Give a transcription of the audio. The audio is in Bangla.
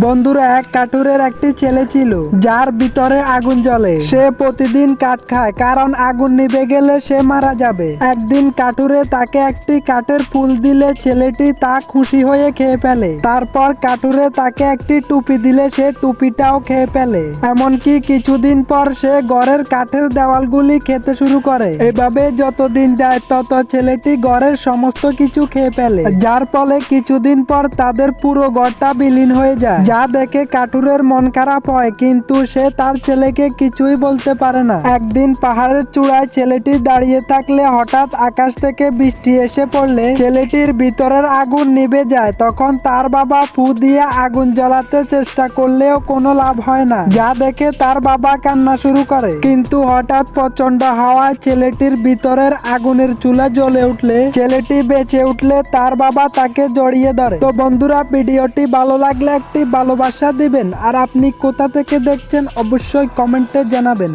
বন্ধুরা, এক কাঠুরের একটি ছেলে ছিল যার ভিতরে আগুন জ্বলে। সে প্রতিদিন কাঠ খায় কারণ আগুন নিভে গেলে সে মারা যাবে। একদিন কাঠুরে তাকে একটি কাঠের ফুল দিলে ছেলেটি তা খুশি হয়ে খেয়ে ফেলে। তারপর কাঠুরে তাকে একটি টুপি দিলে সে টুপিটাও খেয়ে ফেলে। এমনকি কিছুদিন পর সে ঘরের কাঠের দেওয়ালগুলি খেতে শুরু করে। এভাবে যতদিন যায় তত ছেলেটি ঘরের সমস্ত কিছু খেয়ে ফেলে, যার ফলে কিছুদিন পর তাদের পুরো ঘরটা বিলীন হয়ে যায়। যা দেখে কাঠুরের মন খারাপ হয়, কিন্তু সে তার ছেলেকে কিছুই বলতে পারে না। একদিন পাহাড়ের চূড়ায় ছেলেটি দাঁড়িয়ে থাকলে হঠাৎ আকাশ থেকে বৃষ্টি এসে পড়লে ছেলেটির ভিতরের আগুন নিভে যায়। তখন তার বাবা ফু দিয়ে আগুন জ্বালাতে চেষ্টা করলেও কোনো লাভ হয় না, যা দেখে তার বাবা কান্না শুরু করে। কিন্তু হঠাৎ প্রচন্ড হাওয়ায় ছেলেটির ভিতরের আগুনের চুলা জ্বলে উঠলে ছেলেটি বেঁচে উঠলে তার বাবা তাকে জড়িয়ে ধরে। তো বন্ধুরা, ভিডিওটি ভালো লাগলে একটি ভালোবাসা দিবেন, আর আপনি কোথা থেকে দেখছেন অবশ্যই কমেন্টে জানাবেন।